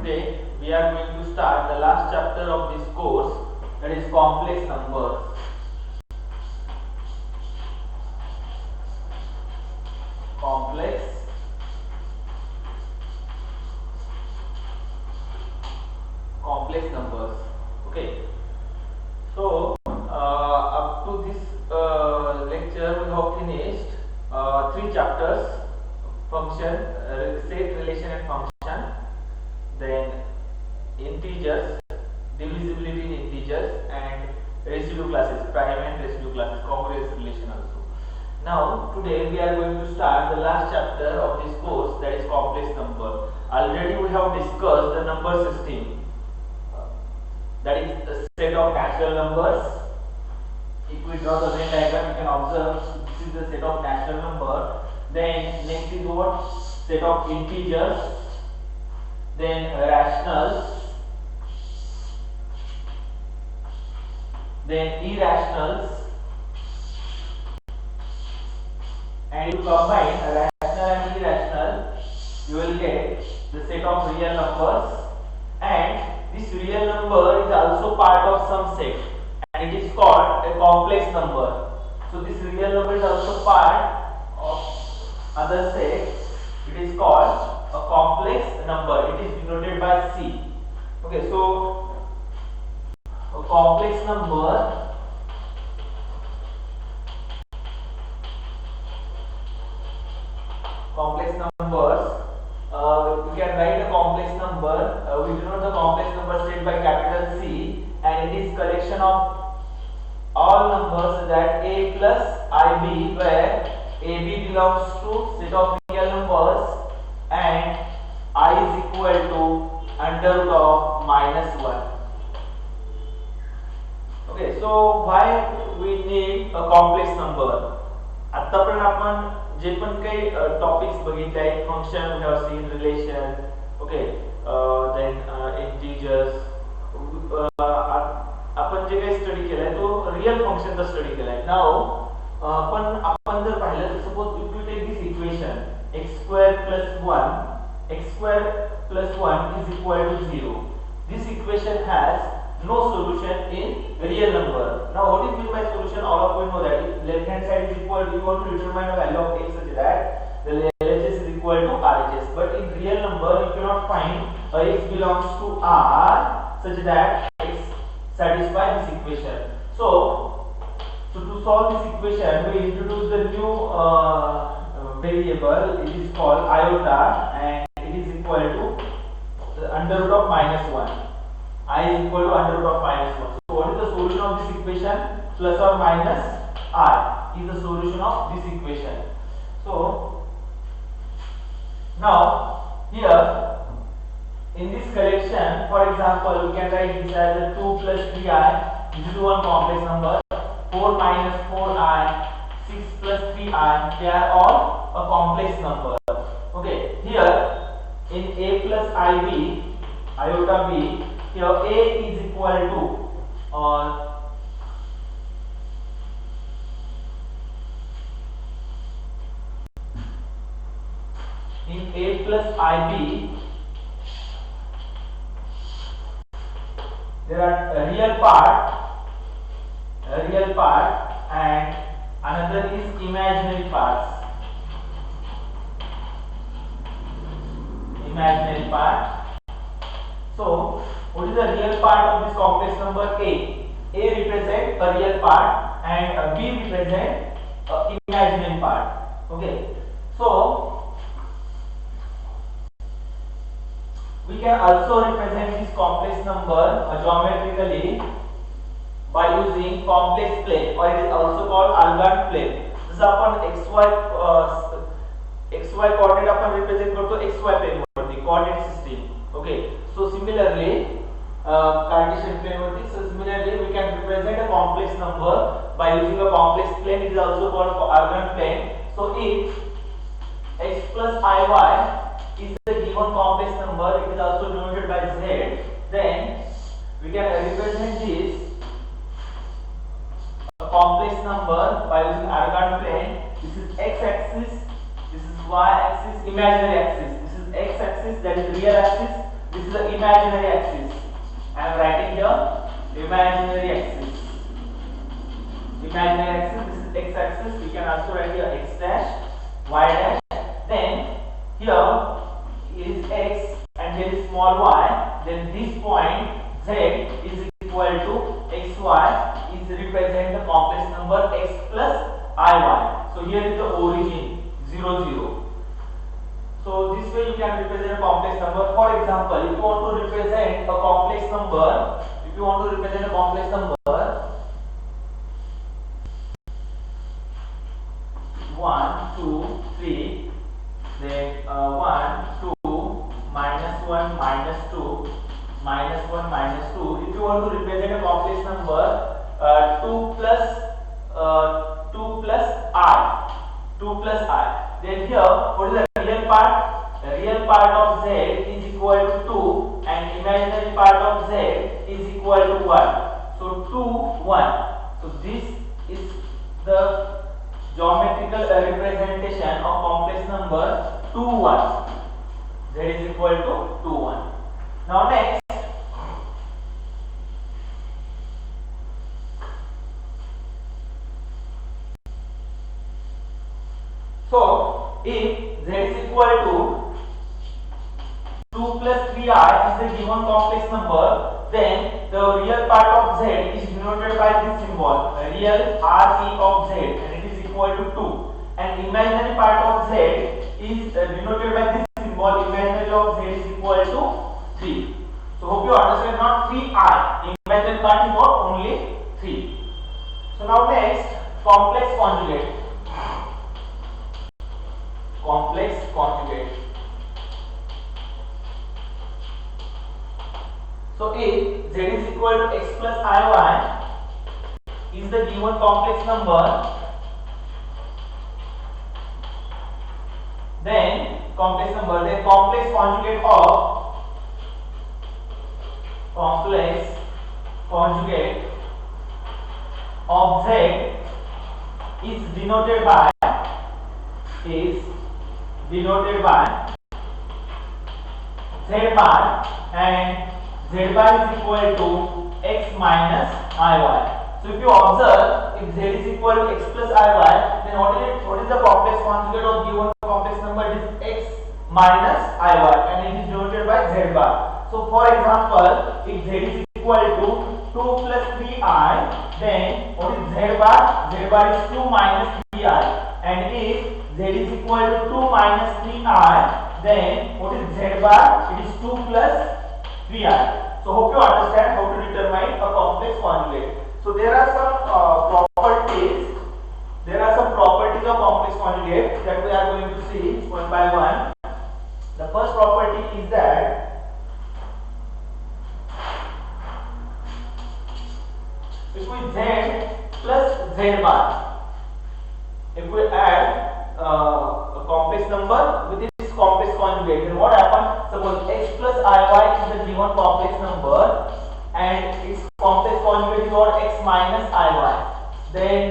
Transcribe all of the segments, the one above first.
today we are going to start the last chapter of this course, that is complex numbers. Complex numbers. Okay. So up to this lecture we have finished three chapters: function, set, relation, and function. Then integers, divisibility in integers, and residue classes, prime and residue classes, congruence relation also. Now today we are going to start the last chapter of this course, that is complex number. Already we have discussed the number system, that is a set of natural numbers. If we draw the Venn diagram, you can observe this is the set of natural number. Then next is what? Set of integers. Then rationals. Then irrationals. And you combine rational and irrational, you will get the set of real numbers. And this real number is also part of some set, and it is called a complex number. So this real number is also part of other set. It is called a complex number. It is denoted by C. Okay, so a complex number numbers. We can write a complex number. We denote the complex number set by capital C, and it is collection of all numbers that a plus ib, where ab belongs to set of real numbers and I is equal to under root of -1. Okay, so why we need a complex number? आतापर्यंत आपण जे पण काही topics बघितले आहेत, function we have seen, relation, okay, then integers, आपण जे काही study केलाय तो रियल फंक्शनचा स्टडी केलाय. नाउ पण आपण जर पाहिलं तर suppose if you take this equation x² + 1 is equal to 0. This equation has no solution in real number. Now what is meant by solution? All of you know that if left hand side is equal, you want to determine the value of x such that the LHS is equal to RHS. But in real number you cannot find x belongs to R such that x satisfy this equation. So to solve this equation we introduce the new variable. It is called iota, and it is equal to the under root of -1. I is equal to under root of -1. So what is the solution of this equation? Plus or minus I is the solution of this equation. So now here in this collection, for example, we can write this as a 2 plus 3i. This is one complex number. 4 minus 4i, 6 plus 3i. They are all a complex number. Okay, here in a plus ib, iota b, here a is equal to in a plus ib there are a real part and another is imaginary part. So what is the real part of this complex number? A represent a real part and B represent imaginary part. Okay, so we can also represent this complex number geometrically by using complex plane, or it is also called Argand plane. जसं आपण xy coordinate आपण represent करतो xy plane वरती, coordinate system. Okay, so similarly Cartesian plane वरती, so similarly we can represent a complex number by using a complex plane. It is also called Argand plane. So if x plus iy is the given complex number, it is also denoted by z, then we can represent this a complex number by using Argand plane. This is x axis, this is y axis, imaginary axis. This is x axis, that is real axis. This is the imaginary axis. I am writing here imaginary axis. Imaginary axis, this is x axis. We can also write here x dash, y dash. Then here is x and here is small y. Then this point z is equal to xy is represent the complex number x plus iy. So here is the origin 0 0. So this way you can represent a complex number. For example, if you want to represent a complex number, 1, 2, 3, then 1, 2, minus 1, minus 2, minus 1, minus 2. If you want to represent a complex number, 2 plus I. Then here, what is the real part? The real part of z is equal to 2 and imaginary part of z is equal to 1. So 2, 1. So this is the geometrical representation of complex number 2, 1. Z is equal to 2, 1. Now next, so if z is equal to 2 plus 3i is the given complex number, then the real part of z is denoted by this symbol, real RE of z, and it is equal to 2. And imaginary part of z is denoted by this symbol, imaginary of z is equal to 3. So hope you understand, not 3i. Imaginary part is what? Only 3. So now next, complex conjugate. Complex conjugate. So if z is equal to x plus iy is the given complex number, then complex conjugate of z is denoted by z bar, and z bar is equal to x minus iy. So if you observe, if z is equal to x plus iy, then what is the complex conjugate of given complex number? It is x minus iy, and it is denoted by z bar. So for example, if z is equal to 2 plus 3i, then what is z bar? Z bar is 2 minus 3i, and if z is equal to 2 minus 3i, then what is z bar? It is 2 plus 3i. So hope you understand how to determine a complex conjugate. So there are some properties of complex conjugate that we are going to see one by one. The first property is that if we z plus z bar, if we add a complex number with this complex conjugate, then what happens? Suppose x plus iy is the given complex number and its complex conjugate is what? X minus iy. Then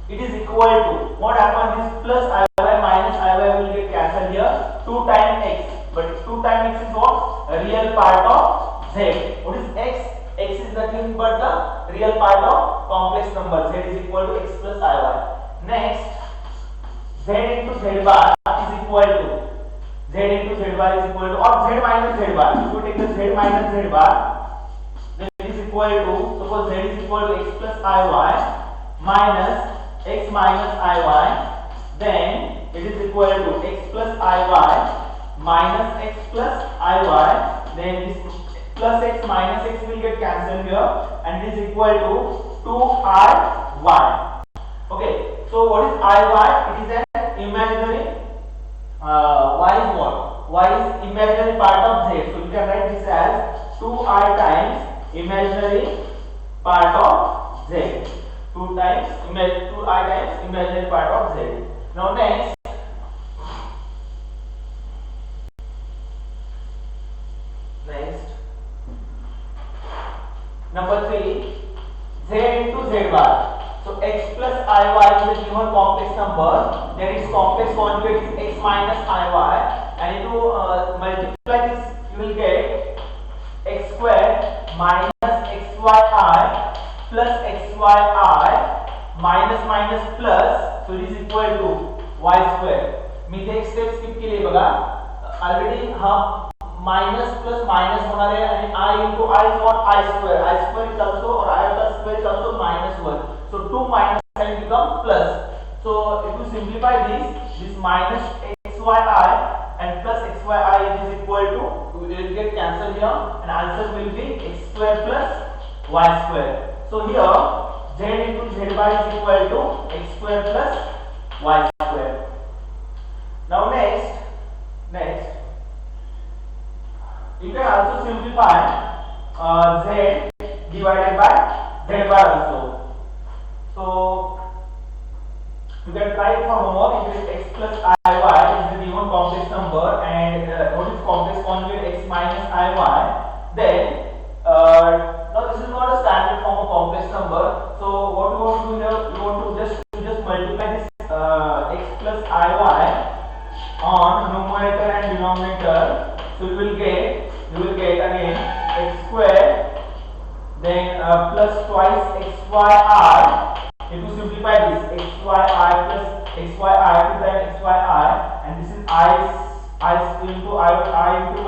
it is equal to, what happens? This plus iy minus iy will get cancelled here. 2 times x, but 2 times x is what? A real part of z. What is x? X is nothing but the real part of complex number. Z is equal to x plus iy. Next, z into z bar is equal to z into z bar is equal to, or z minus z bar. If you take the z minus z bar, then it is equal to, suppose z is equal to x plus iy minus x minus iy, then it is equal to x plus iy minus x plus iy, then this plus x minus x will get cancelled here, and it is equal to 2iy. Okay, so what is iy? It is an imaginary, y is what? Y is imaginary part of z. So you can write this as 2i times imaginary part of z. 2i times imaginary part of z. Now next, number 3, z into z bar. So x plus iy is the given complex number, then its complex conjugate is x minus iy, and if you multiply this you will get x square minus xyi plus xyi minus minus plus, so it is equal to y square. मी इथे एक step skip केली बघा, already हा minus plus minus होणार आहे आणि I into I is what I square is also or iota square is also -1, so 2 minus sign become plus. So if you simplify this minus xyi and plus xyi it is equal to, we will get cancel here and answer will be x square plus y square. So here z into z bar is equal to x square plus y square. Now next you can also simplify z divided by z bar also. So you can try it for homework. It is x plus iy is the given complex number and what is complex conjugate x minus iy. Then now this is not a standard form of complex number. So what you want to do here, you want to just multiply this x plus iy on numerator and denominator. So you will get again x square, then plus twice xyi. If you simplify this xyi plus xyi 2 times xyi, and this is I into I it is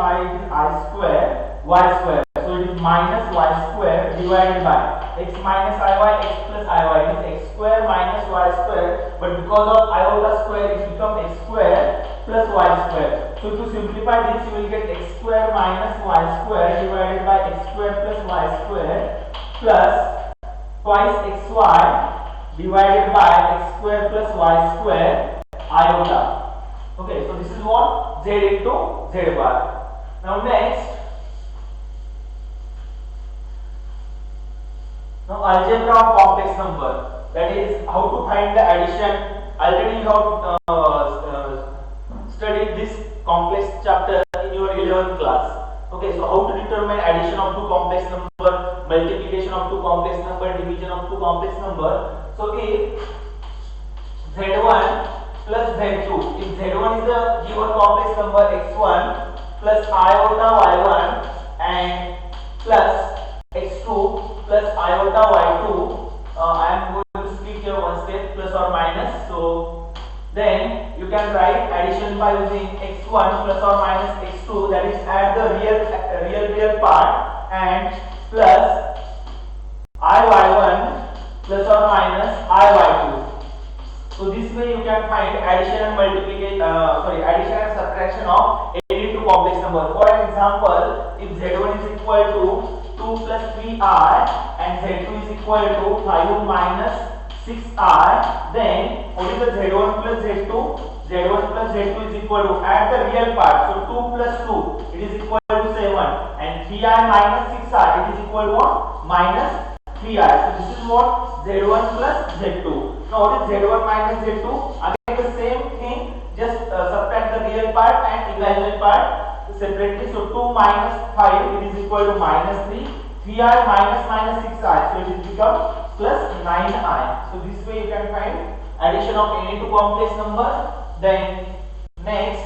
I square y square. So it is minus y square divided by x minus iy x plus iy. It is x square minus y square, but because of iota square it becomes x square plus y square. So to simplify this you will get x square minus y square divided by x square plus y square plus twice xy divided by x square plus y square iota. Okay, so this is what z into z bar. Now algebra of complex number, that is how to find the addition. Already you have studied this complex chapter in your 11th class. Okay, so how to determine addition of two complex number, multiplication of two complex number, division of two complex number. So if z1 plus z2, if z1 is the given complex number x1 plus iota y1 and plus x2 plus iota y2, I am going to skip here one step, plus or minus. So then you can write addition by using x1 plus or minus x2, that is add the real part, and plus iy1 plus or minus iy2. So this way you can find addition and multiplication, addition and subtraction of any two complex number. For an example, if z1 is equal to 2 plus 3i and z2 is equal to 5 minus 6i, then what is the z1 plus z2? z1 plus z2 is equal to, add the real part, so 2 plus 2 it is equal to 7, and 3i minus 6i it is equal to what? Minus 3i. So this is what z1 plus z2. Now what is z1 minus z2? Again the same thing, just subtract the real part and imaginary part separately. So 2 minus 5 it is equal to minus 3, 3i minus 6i, so it is become plus 9i. So this way you can find addition of any two complex number. Then next,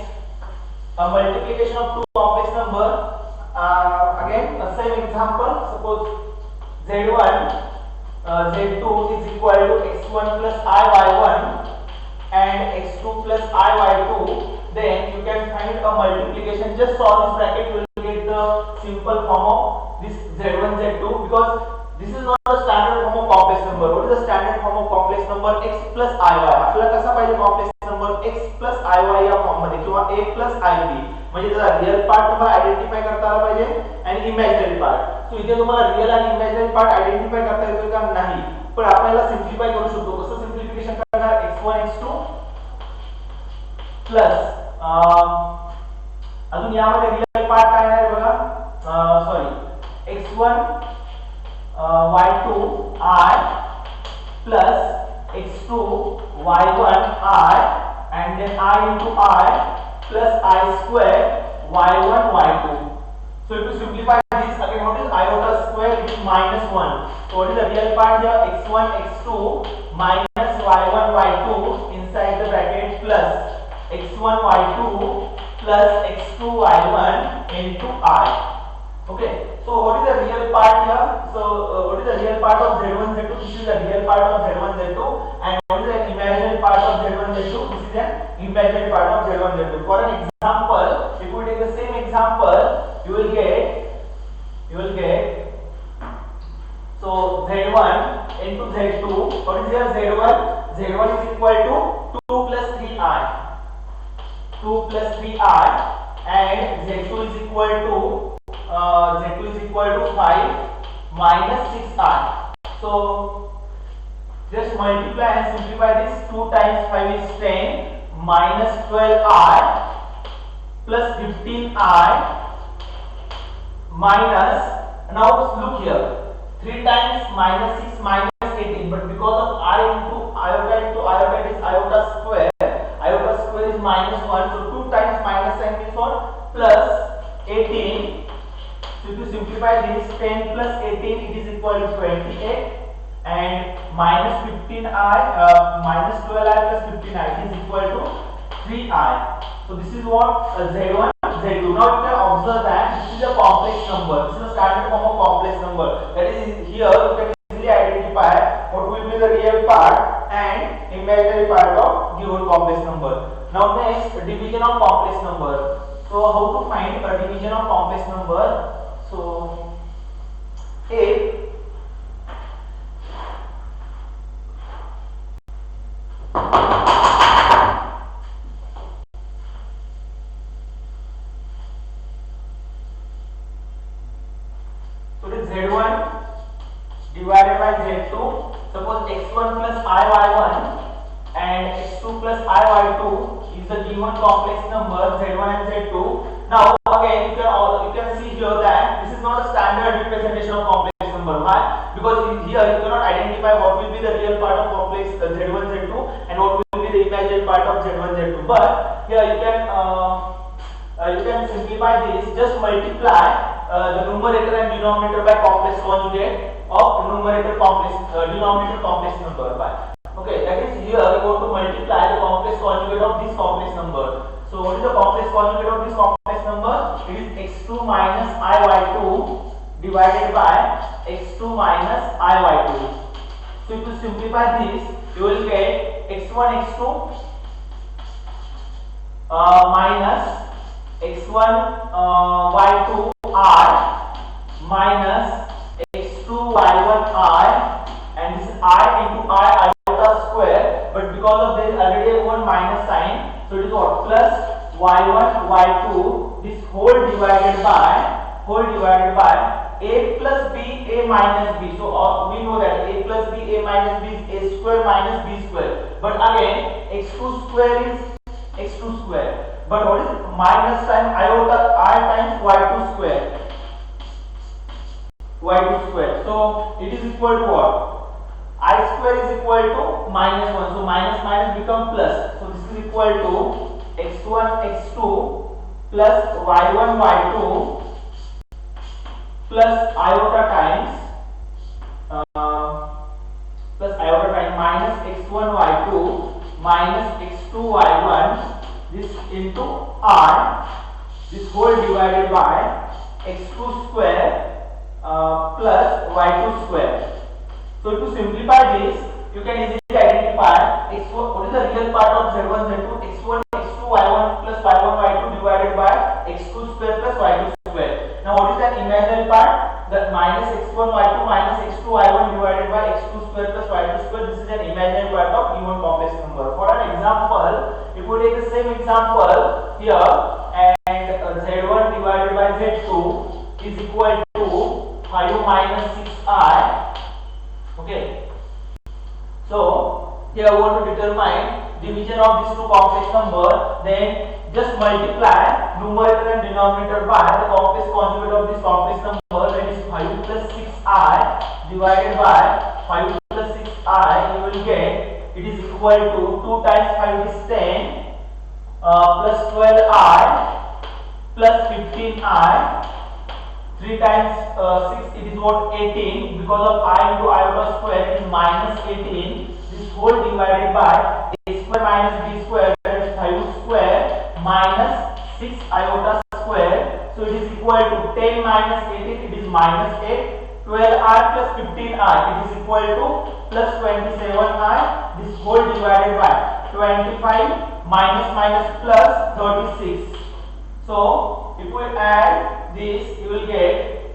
a multiplication of two complex number. Again a same example, suppose z1 z2 is equal to x1 plus iy1 and x2 plus iy2, then you can find a multiplication. Just solve this bracket, you will get the simple form of this z1 z2, because this is not a standard form of complex number. What is the standard form of complex number? X plus iy. आपल्याला कसा पाहिजे complex number? x plus iy या form मध्ये किंवा a plus ib. म्हणजे त्याचा real part तुम्हाला identify करता आला पाहिजे आणि इमॅजिनरी पार्ट. सो इथे तुम्हाला रियल आणि इमॅजिनरी पार्ट आयडेंटिफाय करता येतो का नाही, पण आपल्याला सिम्प्लिफाय करू शकतो. कसं सिम्प्लिफिकेशन करणार? x1 x2 प्लस अजून यामध्ये रियल पार्ट काय आहे बघा, x1 y2 i plus x2 y1 i and then I into I plus I square y1 y2. So if you simplify this again, what is iota square? It is minus 1. So what is the real part here? x1 x2 minus y1 y2 inside the bracket plus x1 y2 plus x2 y1 into I. Okay, so what is the real part here? So what is the real part of z1 z2? This is the real part of z1 z2, and what is the imaginary part of z1 z2? This is an imaginary part of z1 z2. For an example, if we take the same example, you will get so z1 into z2. What is here z1? Z1 is equal to 2 plus 3i. 2 plus 3i, and z2 is equal to 5 minus 6i. So just multiply and simplify this. 2 times 5 is 10 minus 12i plus 15i minus, now look here, 3 times minus 6 minus 18, but because of I into iota it is iota square is minus 1, so 2 times minus sign means what? Plus 18. So if you simplify this, 10 plus 18 it is equal to 28, and minus 15i minus 12i plus 15i it is equal to 3i. So this is what z1 z2. Now you can observe that this is a complex number. This is a standard form of complex number. That is, here you can easily identify what will be the real part and imaginary part of given complex number. Now next, division of complex number. So how to find a division of complex number? So if z1 divided by z2, suppose x1 plus iy1 and x2 plus iy2 is the given complex number z1 and z2. Now again you can see here that this is not a standard representation of complex number. Why? Because here you cannot identify what will be the real part of complex z1 z2 and what will be the imaginary part of z1 z2. But here you can simplify this. Just multiply the numerator and denominator by complex conjugate of denominator complex number by. Okay, that is, here we go to multiply the complex conjugate of this complex number. So what is the complex conjugate of this complex number? It is x2 minus iy2 divided by x2 minus iy2. So if you simplify this, you will get x1 x2 minus x1 y2 r minus x2 y1 r, and this is I into I iota square, but because of there is already one minus sign, so it is what? Plus y1 y2, this whole divided by a plus b a minus b. So we know that a plus b a minus b is a square minus b square, but again x2 square is x2 square. But what is minus sign iota I times y2 square? So it is equal to what? I square is equal to minus 1. So minus minus become plus. So this is equal to x1 x2 plus y1 y2 plus iota times minus x1 y2 minus x2 y1, this into r, this whole divided by x2 square plus y2 square. So to simplify this, you can easily identify x1, what is the real part of z1 z2? x1 x2 y1 plus y1 y2 divided by x2 square plus y2 square. Now what is that imaginary part? That minus x1 y2 minus x2 y1 divided by x2 square plus y2 square. This is an imaginary part of given complex number. For an example, if we take the same example here, and z1 divided by z2 is equal to 5 minus 6i. Okay, so here I want to determine division of these two complex number. Then just multiply numerator and denominator by the complex conjugate of this complex number, that is 5 plus 6i divided by 5 plus 6i. You will get it is equal to 2 times 5 is 10 plus 12i plus 15i. 3 times 6 it is what? 18. Because of I into iota square it is minus 18. This whole divided by a square minus b square, that is 5 square minus 6 iota square. So it is equal to 10 minus 18, it is minus 8. 12i plus 15i, it is equal to plus 27i. This whole divided by 25 minus minus plus 36. So if we add this, you will get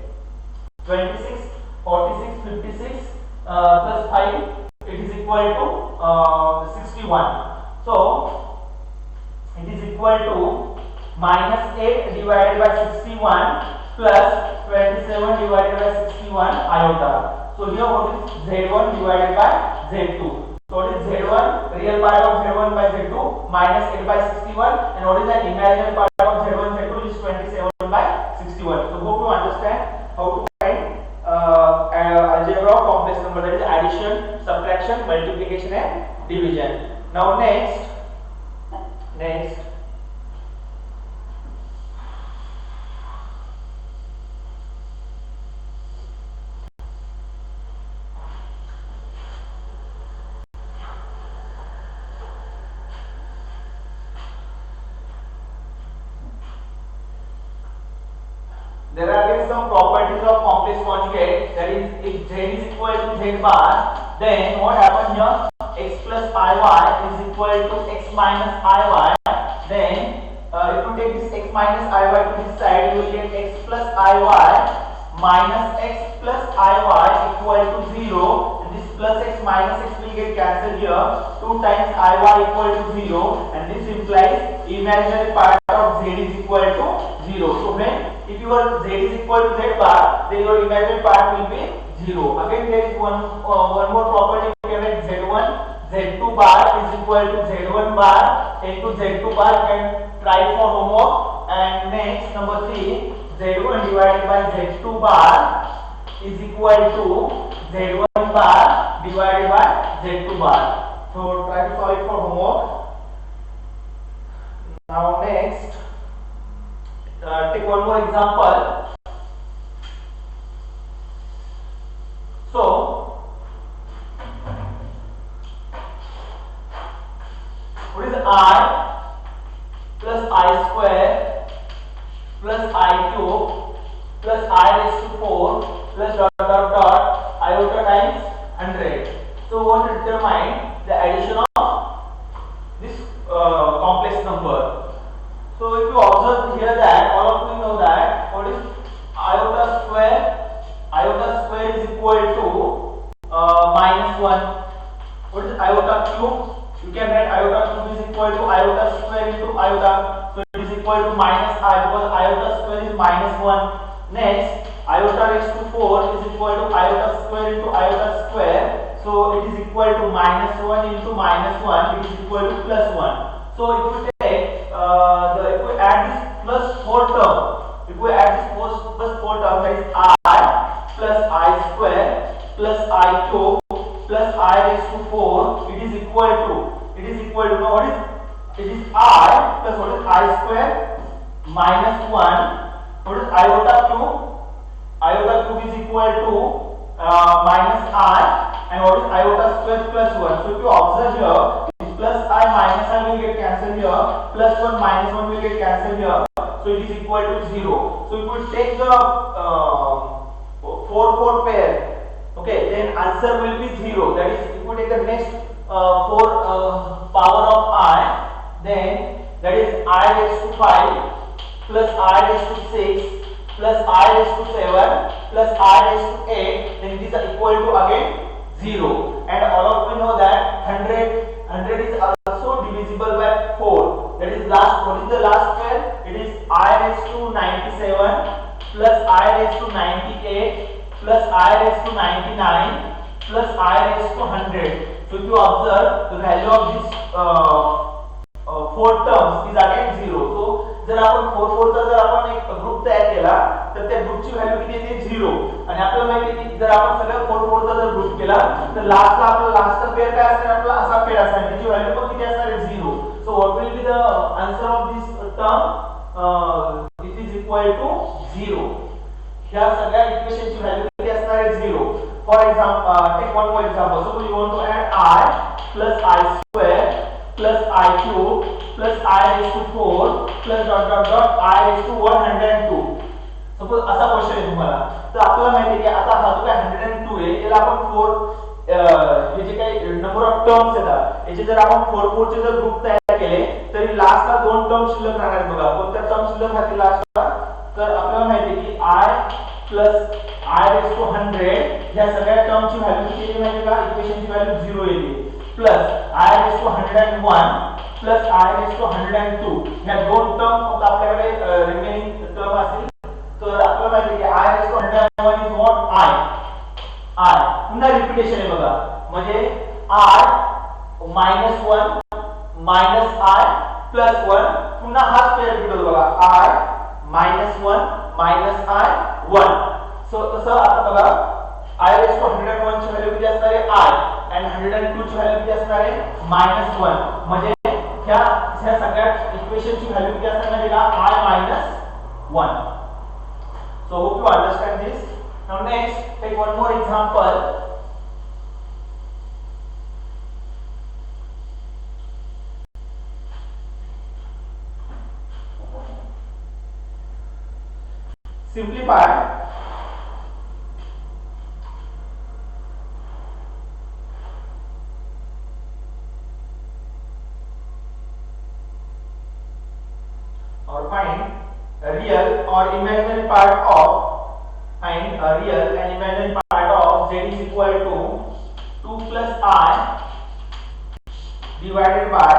26, 46, 56 plus 5. It is equal to 61. So it is equal to minus 8 divided by 61 plus 27 divided by 61 iota. So here what is Z1 divided by Z2. So what is Z1, real part of Z1 by Z2 minus 8 by 61, and what is the imaginary part of Z1 Z2 is 27 by 61. So hope you understand how to find algebra of complex number, that is addition, subtraction, multiplication and division. Now next there are again some properties of complex conjugate, that is if Z is equal to Z bar, then what happens here, x plus iy is equal to x minus iy. Then if you take this x minus iy to this side, you will get x plus iy minus x plus iy equal to 0, and this plus x minus x will get cancelled here. 2 times iy equal to 0, and this implies imaginary part of z is equal to 0. So when if your z is equal to z bar, then your imaginary part will be 0. Again there is one more property, we can write z1 z2 bar is equal to z1 bar into z2 bar. You can try for homework. And next number 3, z1 divided by z2 bar is equal to z1 bar divided by z2 bar. So try to solve it for homework. Now next, take one more example. So what is I plus I square plus I cube plus I raised to 4 plus dot dot dot iota times 100. So we want to determine the addition of this complex number. So if you observe here that all of you know that what is iota square? Iota square is equal to minus 1. What is iota cube? You can write iota cube is equal to iota square into iota. So it is equal to minus I, because iota square is minus 1. Next, iota raised to 4 is equal to iota square into iota square. So it is equal to minus 1 into minus 1. It is equal to plus 1. So if we take if we add this plus 4 term, if we add this plus 4 term, that is I plus I square plus I cube plus I raised to 4, it is equal to now what is it is I plus what is I square minus 1. What is iota cube? Iota cube is equal to minus I, and what is iota square plus 1. So if you observe here, this plus I minus I will get cancelled here, plus 1 minus 1 will get cancelled here, so it is equal to 0. So if we take the 4 pair, okay, then answer will be 0. That is, if we take the next 4 power of I, then that is I raised to 5 plus I raised to 6 plus I raised to 7 plus I raised to 8, then these are equal to again 0. And all of you know that 100 is also divisible by 4. That is last, what is the last pair? It is I raised to 97 plus I raised to 98 plus I raised to 99 plus I raised to 100. So if you observe, the value of this 4 terms is again 0. So जर आपण 4 चा जर आपण एक group तयार केला तर त्या ग्रुपची व्हॅल्यू किती येते 0. आणि आपल्याला माहिती आहे की जर आपण सगळं 4 चा जर ग्रुप केला तर लास्टला आपला लास्टचा पेअर काय असणार, आपला असा पेअर असणार, त्याची व्हॅल्यू पण किती असणार आहे 0. So what will be the answer of this term? It is equal to 0. ह्या सगळ्या इक्वेशनची व्हॅल्यू किती असणार आहे 0. For example, take one more example. Suppose you want to add I plus I square plus I cube plus I raised to 4 plus dot dot dot I raised to 102. Suppose असा question आहे तुम्हाला, तर आपल्याला माहिती आहे की आता हा जो काय 102 आहे याला आपण 4 हे जे काही नंबर ऑफ टर्म्स येतात याचे जर आपण 4 चे जर ग्रुप तयार केले तरी लास्टला दोन टर्म शिल्लक राहणार आहेत बघा. कोणत्या टर्म शिल्लक राहतील लास्टला? तर आपल्याला माहिती आहे की I plus I raise to 100 या सगळ्या टर्मची व्हॅल्यू किती येते माहिती आहे का? इक्वेशनची व्हॅल्यू 0 येते plus I raise to 101 plus I raise to 102 या दोन टर्म फक्त आपल्याकडे रिमेनिंग टर्म असतील. तर आपल्याला माहिती आहे की I raise to 101 is what I पुन्हा रिपीटेशन आहे बघा, म्हणजे I minus 1 minus I plus 1 पुन्हा हाच पेयर रिपीट होतो बघा I minus 1 minus I 1. So तसं आता बघा I रेज टू 101 ची व्हॅल्यू किती असणार आहे I आणि 102 ची व्हॅल्यू किती असणार आहे मायनस 1. म्हणजे ह्या सगळ्या इक्वेशनची व्हॅल्यू किती असणार आहे का I minus 1. So hope you understand this. Now next, take one more example. Simplify. Or find a real or imaginary part of a real and imaginary part of z is equal to 2 plus I divided by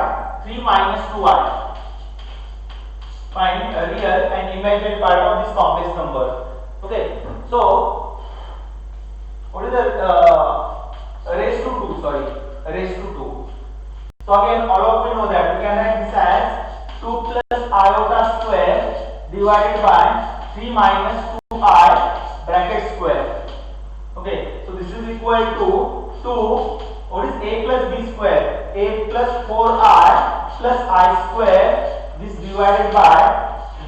3 minus 2I. Find a real and imaginary part of this complex number. Okay, so what is the raised to 2? Sorry, raised to 2. So again, all of you know that we can write this as 2 plus iota square divided by 3 minus 2I bracket square. Okay, so this is equal to 2. What is a plus b square? A plus 4I plus I square. This divided by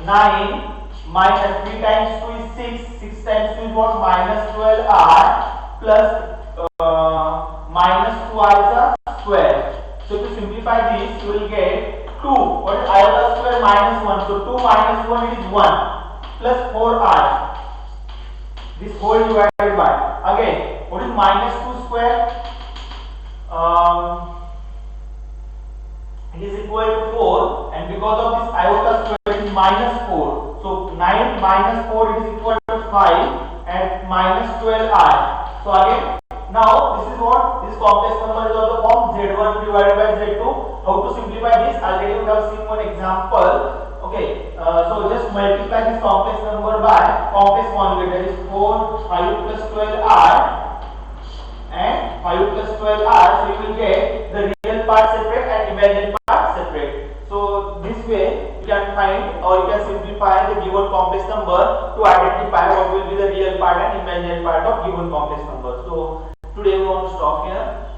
9 minus 3 times 2 is 6. 6 times 2 is what? Minus 12I plus minus 2I square. So to simplify this, you will get 2. What is iota square? Minus 1. So 2 minus 1 is 1 plus 4I. This whole divided by, again, what is minus 2 square? It is equal to 4, and because of this iota square it is minus 4. So 9 minus 4 it is equal to 5 and minus 12I. So again, now this is what? This complex number is of the form z1 divided by z2. How to simplify this? Already we have seen one example. Okay, so just multiply this complex number by complex conjugate, that is 4 5 plus 12I and 5 plus 12I. So you will get the real part separate and imaginary part separate. So this way you can find or you can simplify the given complex number to identify what will be the real part and imaginary part of given complex number. So today we want to stop here.